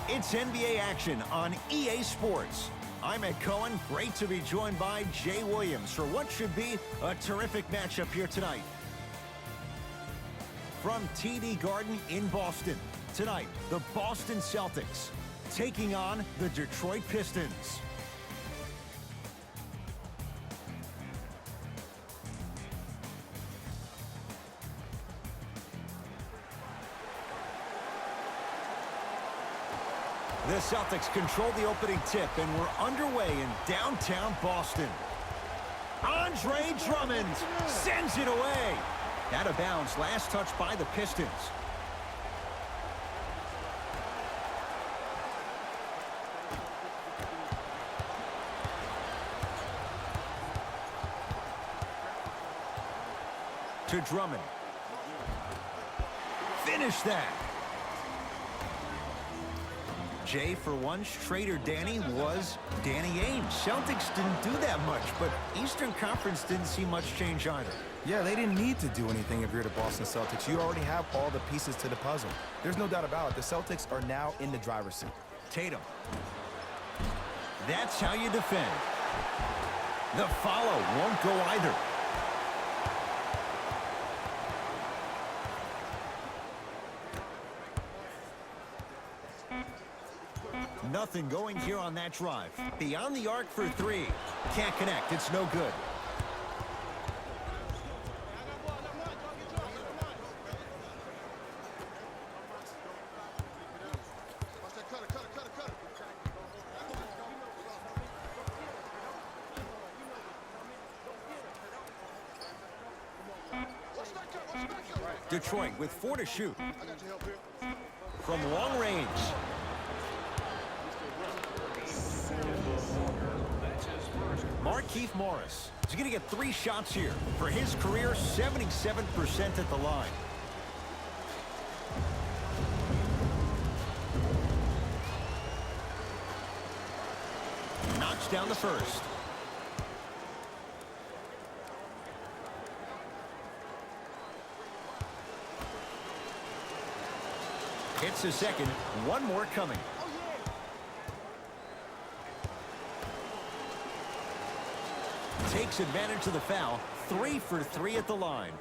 It's NBA action on EA Sports. I'm Ed Cohen. Great to be joined by Jay Williams for what should be a terrific matchup here tonight. From TD Garden in Boston, tonight, the Boston Celtics taking on the Detroit Pistons. The Celtics control the opening tip, and we're underway in downtown Boston. Andre Drummond sends it away. Out of bounds, last touch by the Pistons. To Drummond. Finish that. Jay, for once, Trader Danny was Danny Ainge. Celtics didn't do that much, but Eastern Conference didn't see much change either. Yeah, they didn't need to do anything if you're the Boston Celtics. You already have all the pieces to the puzzle. There's no doubt about it. The Celtics are now in the driver's seat. Tatum. That's how you defend. The follow won't go either. Nothing going here on that drive. Beyond the arc for three. Can't connect. It's no good. Detroit with 4 to shoot. From long range. Markieff Morris is going to get 3 shots here. For his career, 77% at the line. Knocks down the first. Hits the second. One more coming. Takes advantage of the foul. 3 for 3 at the line.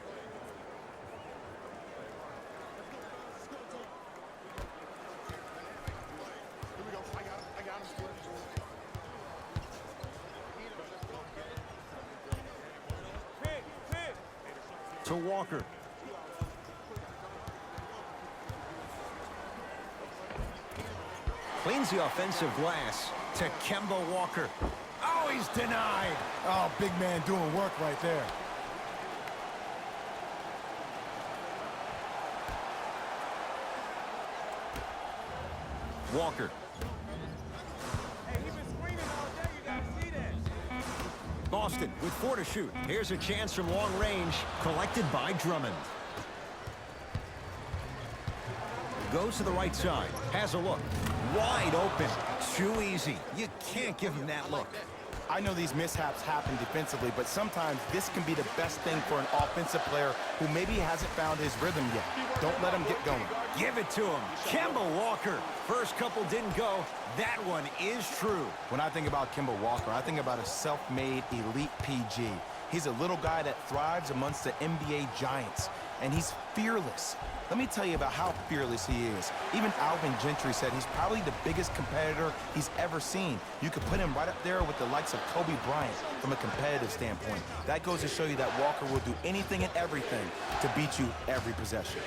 To Walker. Cleans the offensive glass to Kemba Walker. Oh, he's denied. Oh, big man doing work right there. Walker. Hey, he's been screening all day. You gotta see that. Boston with 4 to shoot. Here's a chance from long range. Collected by Drummond. Goes to the right side. Has a look. Wide open. Too easy. You can't give him that look. I know these mishaps happen defensively, but sometimes this can be the best thing for an offensive player who maybe hasn't found his rhythm yet. Don't let him get going. Give it to him. Kemba Walker. First couple didn't go. That one is true. When I think about Kemba Walker, I think about a self-made elite PG. He's a little guy that thrives amongst the NBA giants, and he's fearless. Let me tell you about how fearless he is. Even Alvin Gentry said he's probably the biggest competitor he's ever seen. You could put him right up there with the likes of Kobe Bryant from a competitive standpoint. That goes to show you that Walker will do anything and everything to beat you every possession.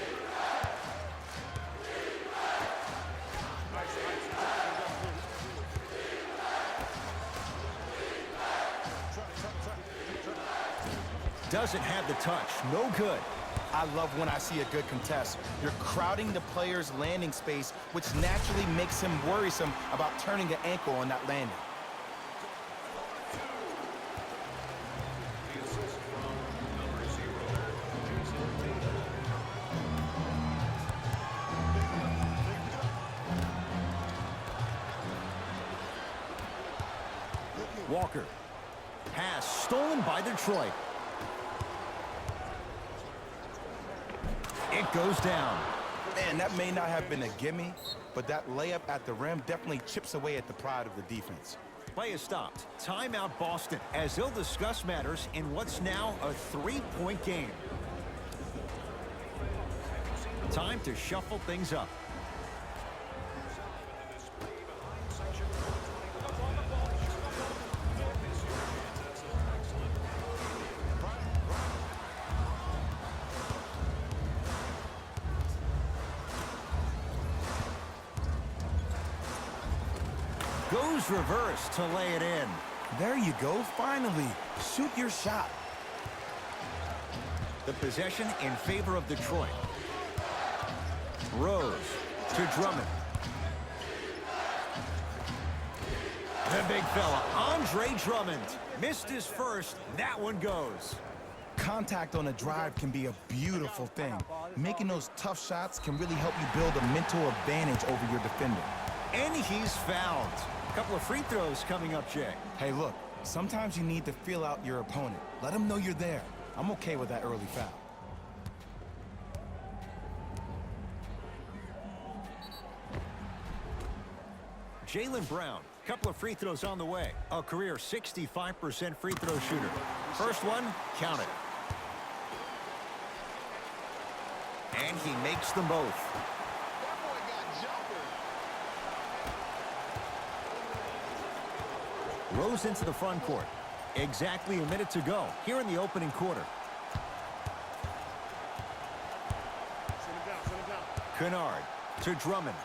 Doesn't have the touch. No good. I love when I see a good contest. You're crowding the player's landing space, which naturally makes him worrisome about turning an ankle on that landing. Walker. Pass stolen by Detroit. It goes down. Man, that may not have been a gimme, but that layup at the rim definitely chips away at the pride of the defense. Play is stopped. Timeout Boston, as they'll discuss matters in what's now a 3-point game. Time to shuffle things up. Goes reverse to lay it in. There you go, finally. Shoot your shot. The possession in favor of Detroit. Rose to Drummond. The big fella, Andre Drummond. Missed his first. That one goes. Contact on a drive can be a beautiful thing. Making those tough shots can really help you build a mental advantage over your defender. And he's fouled. A couple of free throws coming up, Jay. Hey, look, sometimes you need to feel out your opponent. Let them know you're there. I'm okay with that early foul. Jaylen Brown, a couple of free throws on the way. A career 65% free throw shooter. First one, count it. And he makes them both. Rose into the front court. Exactly a minute to go here in the opening quarter. Kennard to Drummond.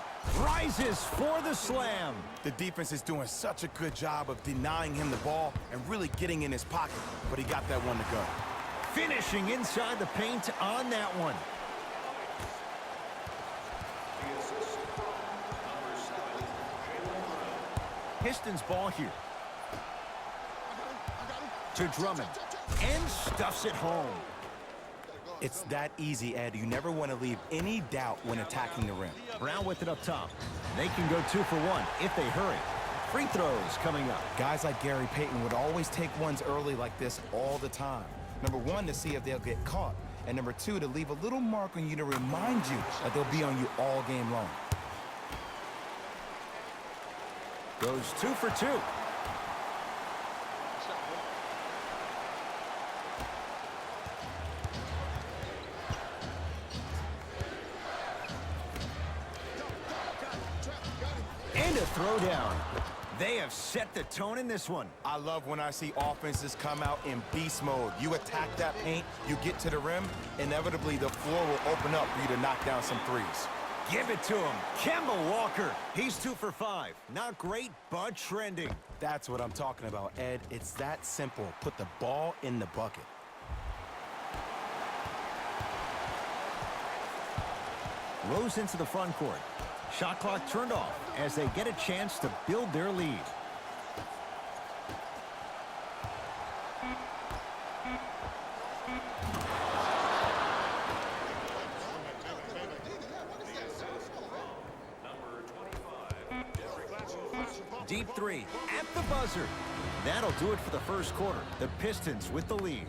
Rises for the slam. The defense is doing such a good job of denying him the ball and really getting in his pocket, but he got that one to go. Finishing inside the paint on that one. Pistons ball here. To Drummond. And stuffs it home. It's that easy, Ed. You never want to leave any doubt when attacking the rim. Brown with it up top. They can go 2 for 1 if they hurry. Free throws coming up. Guys like Gary Payton would always take ones early like this all the time. Number 1, to see if they'll get caught. And number 2, to leave a little mark on you to remind you that they'll be on you all game long. Goes 2 for 2. And a throwdown. They have set the tone in this one. I love when I see offenses come out in beast mode. You attack that paint, you get to the rim, inevitably the floor will open up for you to knock down some threes. Give it to him. Kemba Walker. He's 2 for 5. Not great, but trending. That's what I'm talking about, Ed. It's that simple. Put the ball in the bucket. Rose into the front court. Shot clock turned off as they get a chance to build their lead. Deep three at the buzzer. That'll do it for the first quarter. The Pistons with the lead.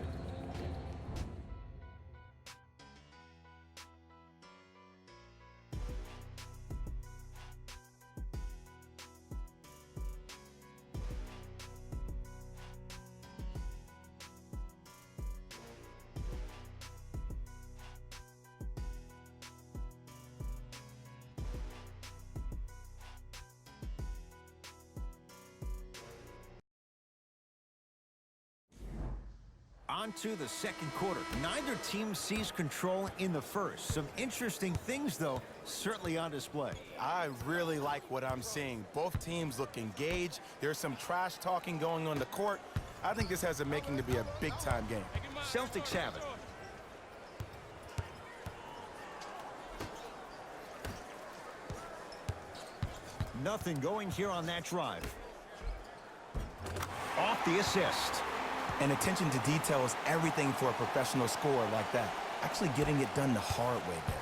On to the second quarter. Neither team sees control in the first. Some interesting things, though, certainly on display. I really like what I'm seeing. Both teams look engaged. There's some trash talking going on the court. I think this has a making to be a big-time game. Celtics have it. Nothing going here on that drive. Off the assist. And attention to detail is everything for a professional scorer like that. Actually getting it done the hard way there.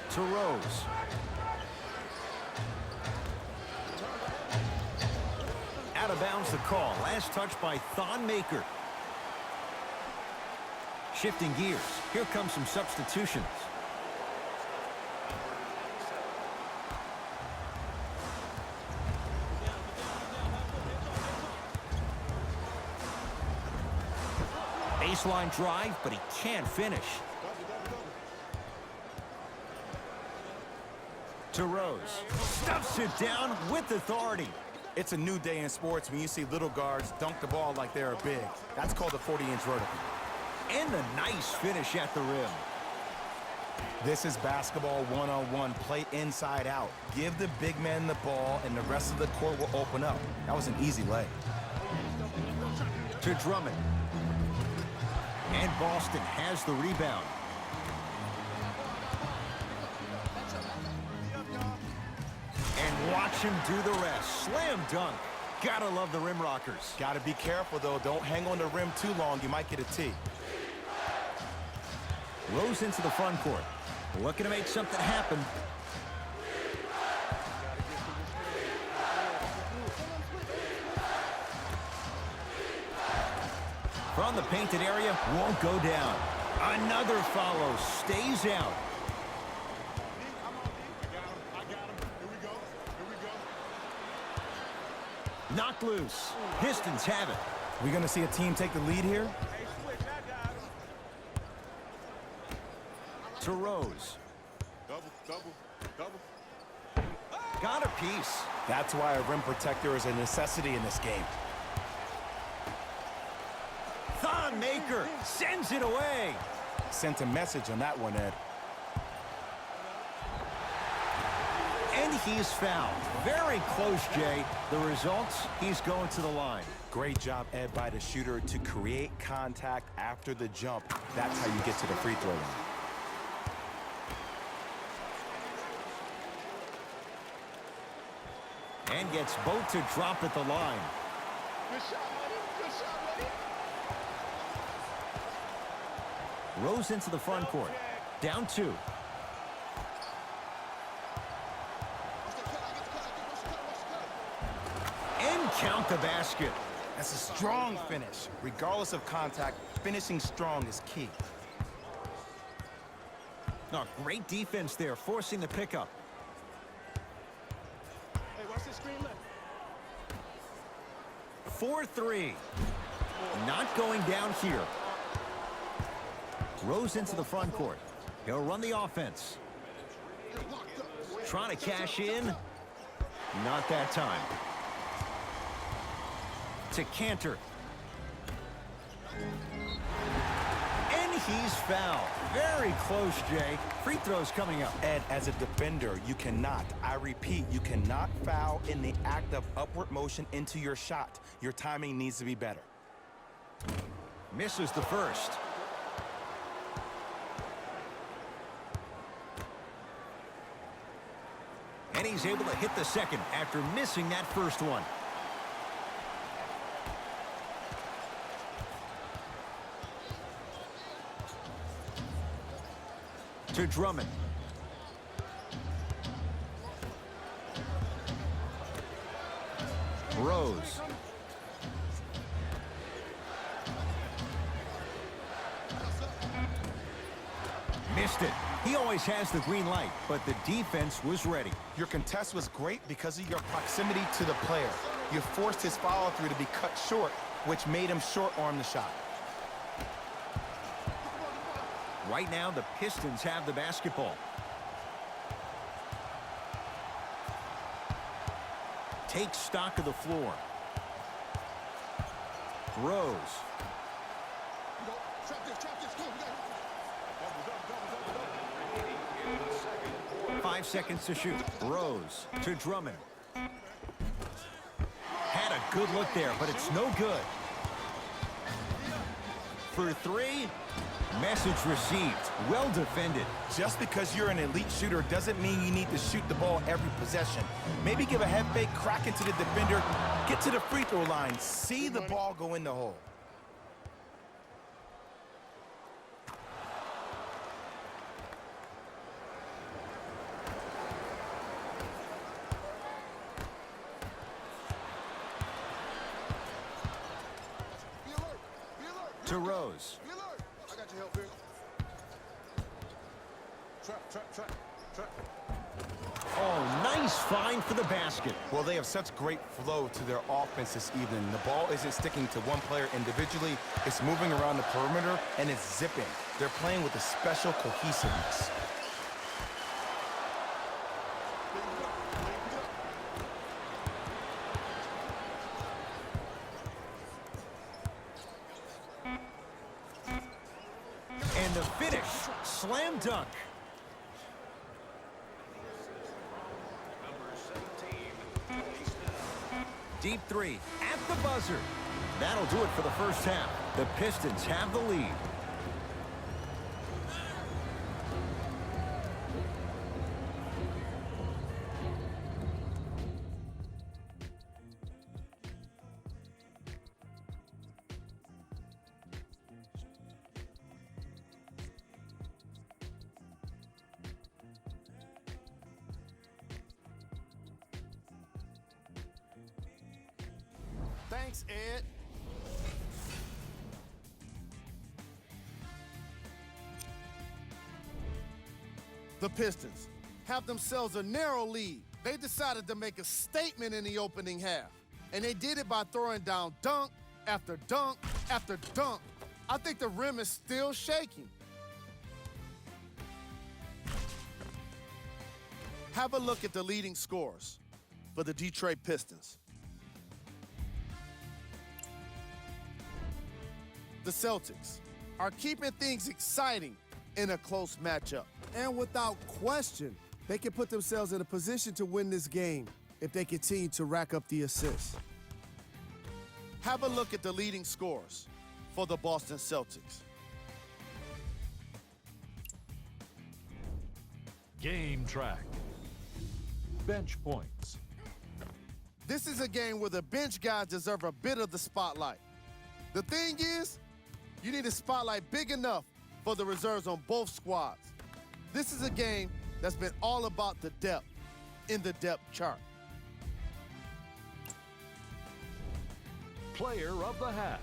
To Rose. Out Out of bounds the call. Last touch by Thon Maker. Shifting gears. Here comes some substitutions. Baseline drive, but he can't finish. To Rose. Stuffs it down with authority. It's a new day in sports when you see little guards dunk the ball like they're big. That's called a 40-inch vertical. And the nice finish at the rim. This is basketball one-on-one. Play inside out. Give the big man the ball, and the rest of the court will open up. That was an easy lay. To Drummond. And Boston has the rebound. And watch him do the rest. Slam dunk. Gotta love the rim rockers. Gotta be careful, though. Don't hang on the rim too long. You might get a tee. Rose into the front court. Looking to make something happen. From the painted area, won't go down. Another follow, stays out. Knocked loose. Pistons have it. We gonna see a team take the lead here? To Rose. Got a piece. That's why a rim protector is a necessity in this game. Thon Maker sends it away. Sent a message on that one, Ed. And he's fouled. Very close, Jay. The results, he's going to the line. Great job, Ed, by the shooter to create contact after the jump. That's how you get to the free throw line. And gets both to drop at the line. Good shot, buddy. Good shot, buddy. Rose into the front court. Down 2. And count the basket. That's a strong finish. Regardless of contact, finishing strong is key. No, great defense there, forcing the pickup. Hey, watch this screen left. 4-3. Not going down here. Rose into the front court. He'll run the offense. Trying to cash in. Not that time. To Cantor. And he's fouled. Very close, Jay. Free throws coming up. Ed, as a defender, you cannot, I repeat, you cannot foul in the act of upward motion into your shot. Your timing needs to be better. Misses the first. And he's able to hit the second after missing that first one. To Drummond. Rose. Missed it. He always has the green light, but the defense was ready. Your contest was great because of your proximity to the player. You forced his follow-through to be cut short, which made him short-arm the shot. Right now, the Pistons have the basketball. Take stock of the floor. Rose. 5 seconds to shoot. Rose to Drummond. Had a good look there, but it's no good. For 3. Message received. Well defended. Just because you're an elite shooter doesn't mean you need to shoot the ball every possession. Maybe give a head fake, crack into the defender, get to the free throw line, see the ball go in the hole. to Rose. I got your help here. Trap. Oh, nice find for the basket. Well, they have such great flow to their offense this evening. The ball isn't sticking to one player individually. It's moving around the perimeter, and it's zipping. They're playing with a special cohesiveness. And the finish, slam dunk. Deep three at the buzzer. That'll do it for the first half. The Pistons have the lead. Thanks, Ed. The Pistons have themselves a narrow lead. They decided to make a statement in the opening half, and they did it by throwing down dunk after dunk after dunk. I think the rim is still shaking. Have a look at the leading scorers for the Detroit Pistons. The Celtics are keeping things exciting in a close matchup. And without question, they can put themselves in a position to win this game if they continue to rack up the assists. Have a look at the leading scorers for the Boston Celtics. Game track. Bench points. This is a game where the bench guys deserve a bit of the spotlight. The thing is, you need a spotlight big enough for the reserves on both squads. This is a game that's been all about the depth in the depth chart. Player of the half.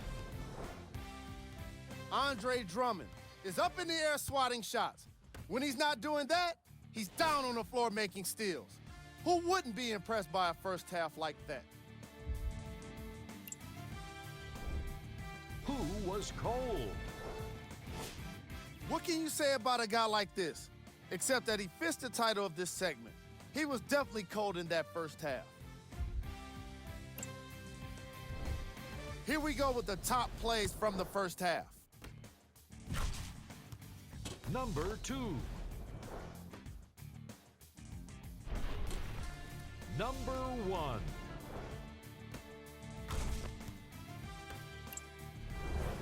Andre Drummond is up in the air swatting shots. When he's not doing that, he's down on the floor making steals. Who wouldn't be impressed by a first half like that? Who was cold? What can you say about a guy like this? Except that he fits the title of this segment. He was definitely cold in that first half. Here we go with the top plays from the first half. Number 2. Number 1.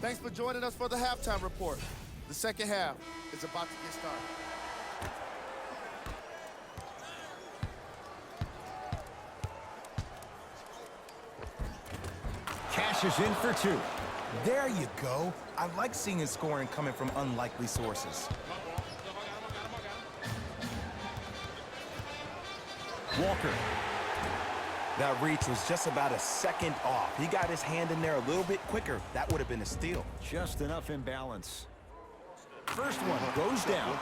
Thanks for joining us for the halftime report. The second half is about to get started. Cashes in for 2. There you go. I like seeing his scoring coming from unlikely sources. Walker. That reach was just about a second off. He got his hand in there a little bit quicker. That would have been a steal. Just enough imbalance. First one goes down.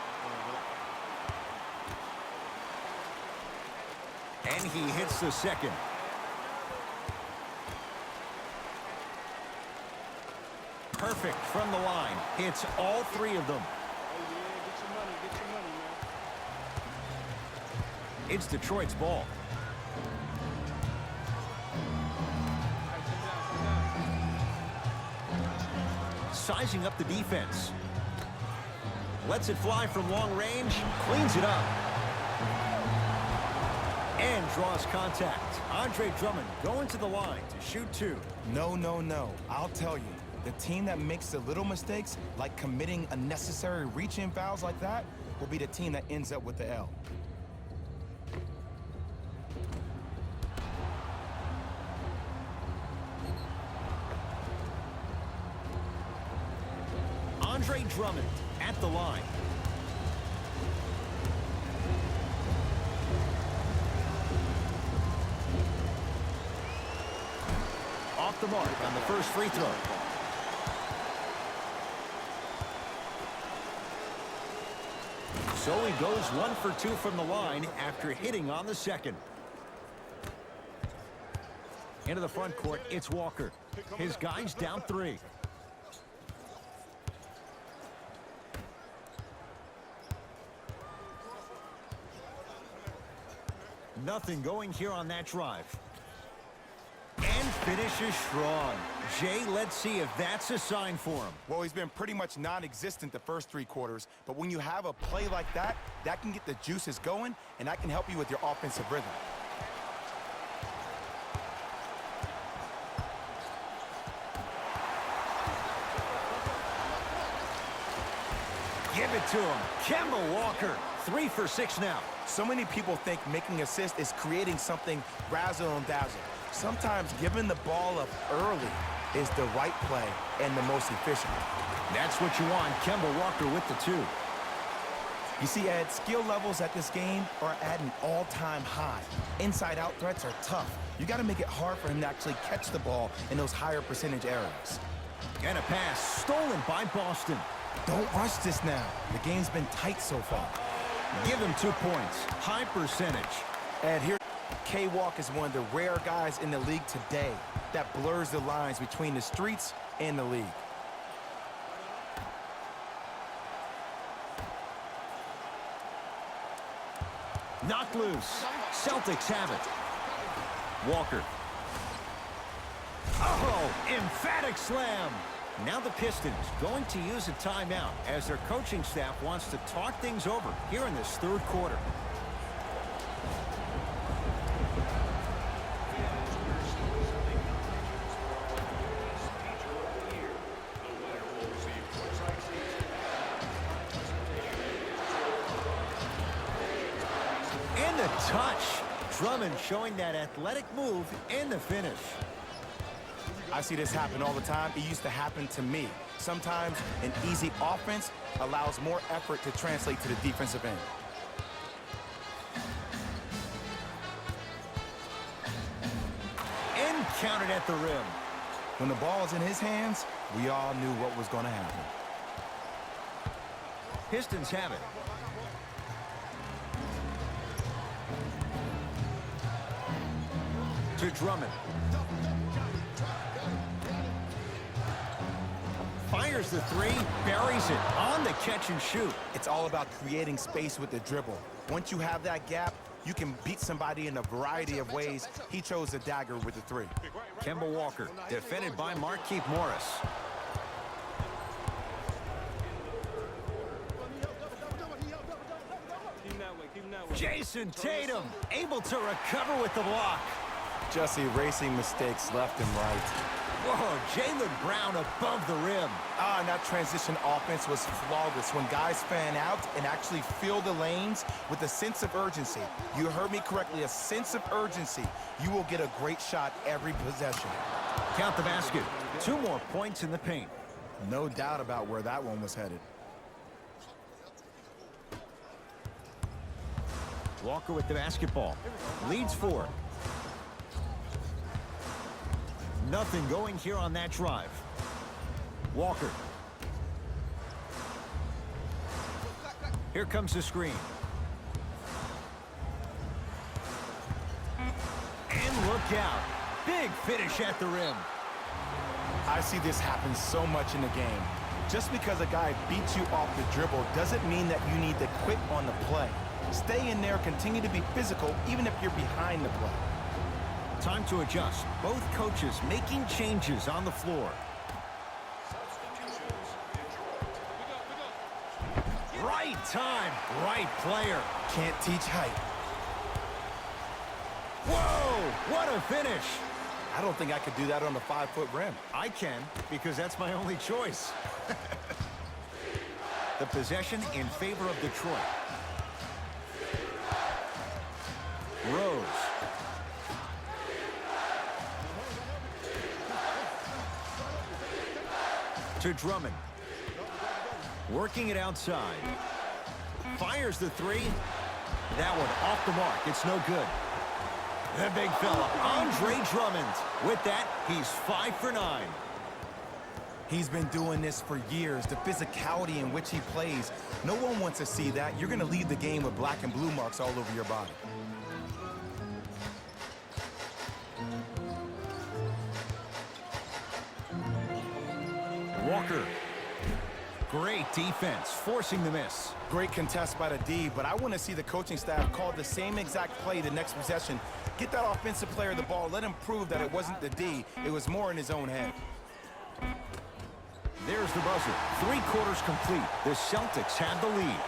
And he hits the second. Perfect from the line. Hits all 3 of them. It's Detroit's ball. Sizing up the defense. Lets it fly from long range. Cleans it up. And draws contact. Andre Drummond going to the line to shoot 2. No. I'll tell you. The team that makes the little mistakes, like committing unnecessary reach-in fouls like that, will be the team that ends up with the L. Andre Drummond at the line. Off the mark on the first free throw. So he goes 1 for 2 from the line after hitting on the second. Into the front court, it's Walker. His guy's down 3. Nothing going here on that drive. And finishes strong. Jay, let's see if that's a sign for him. Well, he's been pretty much non-existent the first 3 quarters, but when you have a play like that, that can get the juices going, and that can help you with your offensive rhythm. Give it to him. Kemba Walker, 3 for 6 now. So many people think making assists is creating something razzle and dazzle. Sometimes giving the ball up early is the right play and the most efficient. That's what you want. Kemba Walker with the 2. You see, Ed, skill levels at this game are at an all-time high. Inside-out threats are tough. You got to make it hard for him to actually catch the ball in those higher percentage areas. And a pass stolen by Boston. Don't rush this now. The game's been tight so far. Give him 2 points. High percentage. And here, K-Walk is one of the rare guys in the league today that blurs the lines between the streets and the league. Knocked loose. Celtics have it. Walker. Oh, emphatic slam. Now the Pistons going to use a timeout as their coaching staff wants to talk things over here in this 3rd quarter. And the touch. Drummond showing that athletic move in the finish. I see this happen all the time. It used to happen to me. Sometimes an easy offense allows more effort to translate to the defensive end. And counted at the rim. When the ball is in his hands, we all knew what was going to happen. Pistons have it. To Drummond. Fires the 3, buries it on the catch and shoot. It's all about creating space with the dribble. Once you have that gap, you can beat somebody in a variety of ways. He chose the dagger with the 3. Kemba Walker, defended by Markieff Morris. Jason Tatum, able to recover with the block. Just erasing mistakes left and right. Whoa, Jaylen Brown above the rim. And that transition offense was flawless when guys fan out and actually fill the lanes with a sense of urgency. You heard me correctly, a sense of urgency. You will get a great shot every possession. Count the basket. 2 more points in the paint. No doubt about where that one was headed. Walker with the basketball. Leads 4. Nothing going here on that drive. Walker. Here comes the screen. And look out. Big finish at the rim. I see this happen so much in the game. Just because a guy beats you off the dribble doesn't mean that you need to quit on the play. Stay in there, continue to be physical, even if you're behind the play. Time to adjust. Both coaches making changes on the floor. Right time, right player. Can't teach height. Whoa, what a finish. I don't think I could do that on the 5-foot rim. I can, because that's my only choice. The possession in favor of Detroit. Rose. To Drummond. Working it outside. Fires the 3. That one off the mark. It's no good. The big fella, Andre Drummond. With that, he's 5 for 9. He's been doing this for years, the physicality in which he plays. No one wants to see that. You're going to leave the game with black and blue marks all over your body. Walker. Great defense, forcing the miss. Great contest by the D, but I want to see the coaching staff call the same exact play the next possession. Get that offensive player the ball. Let him prove that it wasn't the D. It was more in his own head. There's the buzzer. 3 quarters complete. The Celtics have the lead.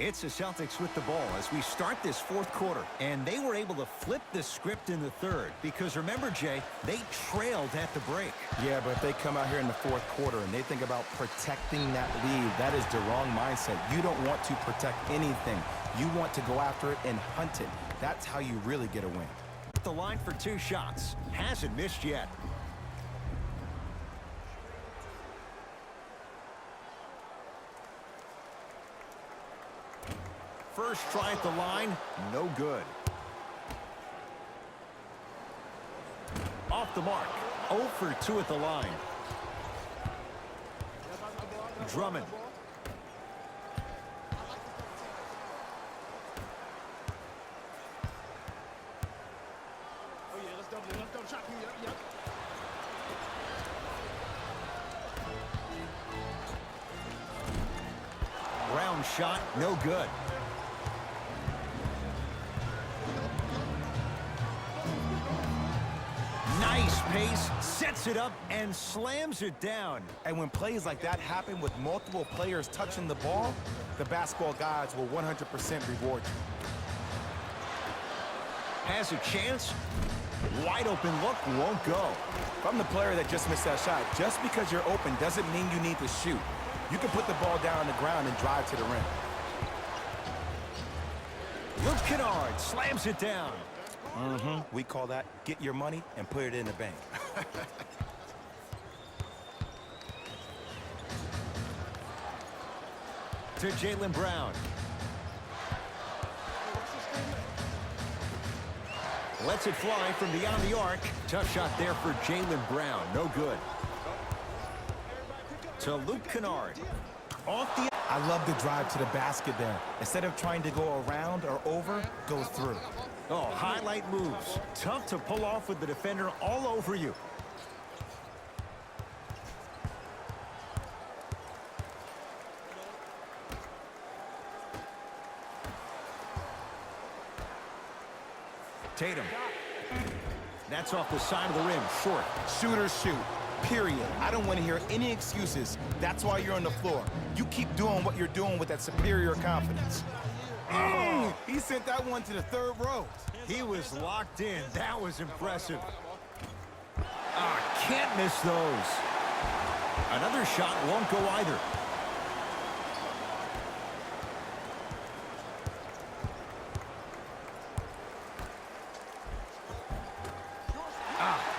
It's the Celtics with the ball as we start this 4th quarter. And they were able to flip the script in the 3rd because, remember, Jay, they trailed at the break. Yeah, but if they come out here in the 4th quarter and they think about protecting that lead, that is the wrong mindset. You don't want to protect anything. You want to go after it and hunt it. That's how you really get a win. The line for 2 shots. Hasn't missed yet. First try at the line, no good. Off the mark, 0 for 2 at the line. Drummond. Round shot, no good. Nice pace, sets it up, and slams it down. And when plays like that happen with multiple players touching the ball, the basketball gods will 100% reward you. Has a chance. Wide open look, won't go. If I'm the player that just missed that shot, just because you're open doesn't mean you need to shoot. You can put the ball down on the ground and drive to the rim. Luke Kennard slams it down. We call that get your money and put it in the bank. To Jaylen Brown. Lets it fly from beyond the arc. Tough shot there for Jaylen Brown. No good. To Luke Kennard. Off the... I love the drive to the basket there. Instead of trying to go around or over, go through. Oh, highlight moves. Tough to pull off with the defender all over you. Tatum. That's off the side of the rim, short. Shoot or shoot, period. I don't want to hear any excuses. That's why you're on the floor. You keep doing what you're doing with that superior confidence. Oh, he sent that one to the 3rd row. He was locked in. That was impressive. Can't miss those. Another shot won't go either.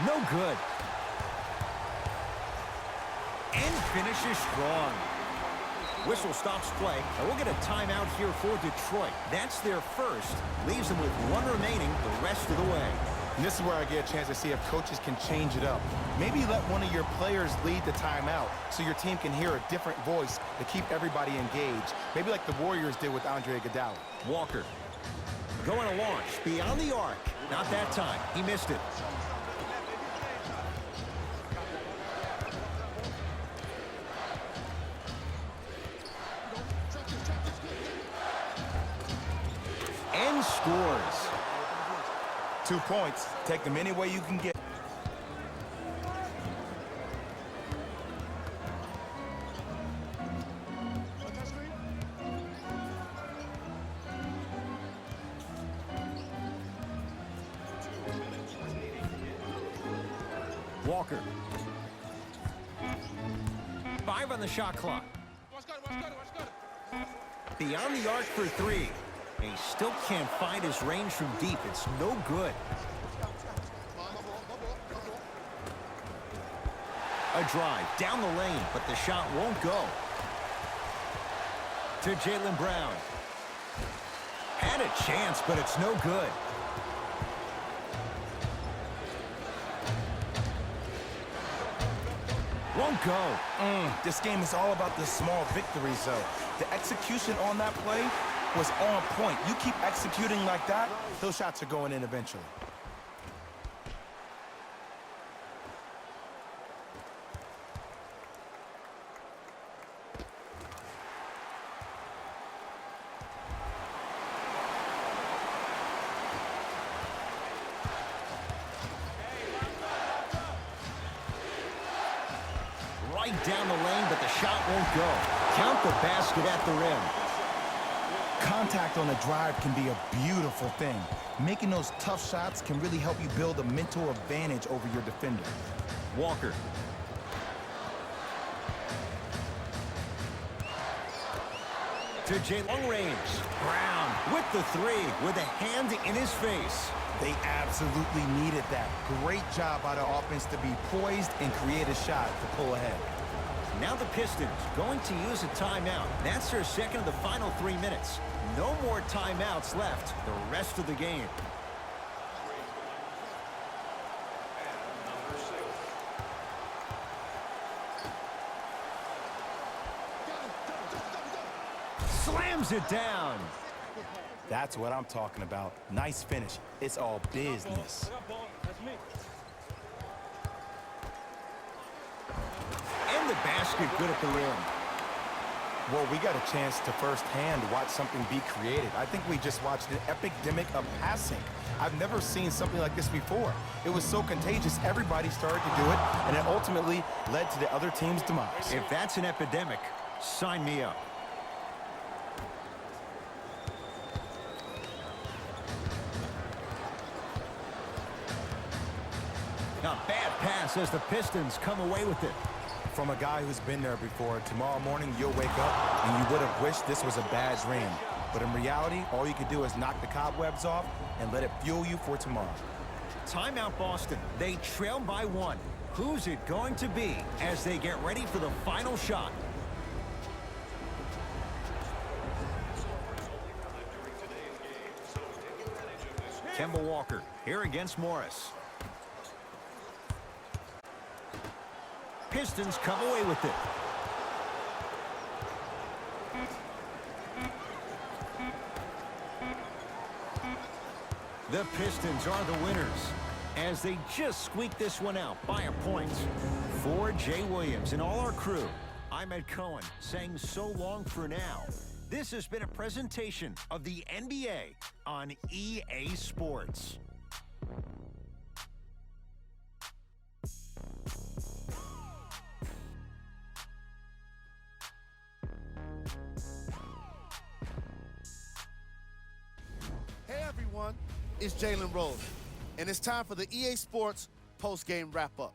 No good. And finishes strong. Whistle stops play, and we'll get a timeout here for Detroit. That's their first. Leaves them with 1 remaining the rest of the way. And this is where I get a chance to see if coaches can change it up. Maybe let one of your players lead the timeout so your team can hear a different voice to keep everybody engaged. Maybe like the Warriors did with Andre Iguodala. Walker going to launch beyond the arc. Not that time. He missed it. And scores. 2 points. Take them any way you can get. Walker. 5 on the shot clock. Beyond the arc for 3. He still can't find his range from deep. It's no good. A drive down the lane, but the shot won't go. To Jaylen Brown. Had a chance, but it's no good. Won't go. This game is all about the small victories, though. The execution on that play was on point. You keep executing like that, those shots are going in eventually. Right down the lane, but the shot won't go. Count the basket at the rim. Contact on a drive can be a beautiful thing. Making those tough shots can really help you build a mental advantage over your defender. Walker. To Jay, long range. Brown with the three, with a hand in his face. They absolutely needed that. Great job by the offense to be poised and create a shot to pull ahead. Now the Pistons going to use a timeout. That's their second of the final 3 minutes. No more timeouts left the rest of the game. Slams it down. That's what I'm talking about. Nice finish. It's all business. And the basket good at the rim. Well, we got a chance to firsthand watch something be created. I think we just watched an epidemic of passing. I've never seen something like this before. It was so contagious, everybody started to do it, and it ultimately led to the other team's demise. If that's an epidemic, sign me up. A bad pass as the Pistons come away with it. From a guy who's been there before, tomorrow morning you'll wake up and you would have wished this was a bad dream. But in reality, all you can do is knock the cobwebs off and let it fuel you for tomorrow. Timeout Boston. They trail by 1. Who's it going to be as they get ready for the final shot? Kemba Walker here against Morris. Pistons come away with it. The Pistons are the winners as they just squeak this one out by a point. For Jay Williams and all our crew, I'm Ed Cohen saying so long for now. This has been a presentation of the NBA on EA Sports. Hey everyone, it's Jalen Rose, and it's time for the EA Sports post-game wrap-up.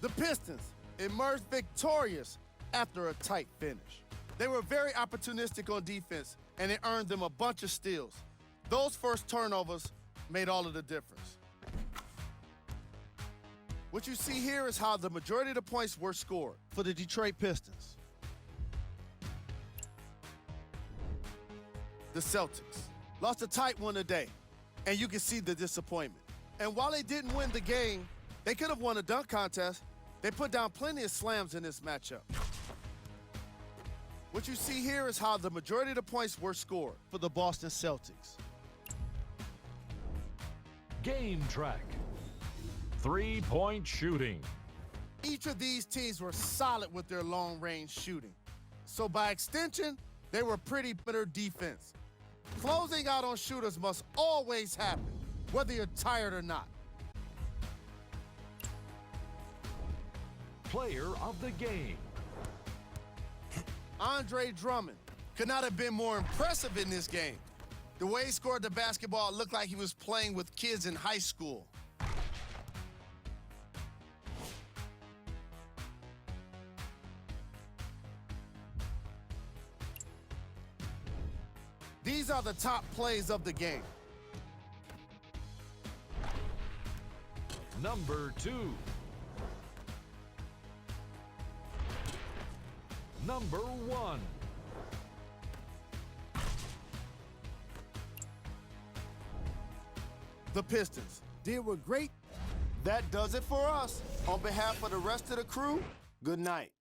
The Pistons emerged victorious after a tight finish. They were very opportunistic on defense, and it earned them a bunch of steals. Those first turnovers made all of the difference. What you see here is how the majority of the points were scored for the Detroit Pistons. The Celtics lost a tight one today, and you can see the disappointment. And while they didn't win the game, they could have won a dunk contest. They put down plenty of slams in this matchup. What you see here is how the majority of the points were scored for the Boston Celtics. Game track. 3-point shooting. Each of these teams were solid with their long-range shooting. So by extension, they were pretty better defense. Closing out on shooters must always happen, whether you're tired or not. Player of the game. Andre Drummond could not have been more impressive in this game. The way he scored the basketball looked like he was playing with kids in high school. These are the top plays of the game. Number 2. Number 1. The Pistons. Did what great. That does it for us. On behalf of the rest of the crew, good night.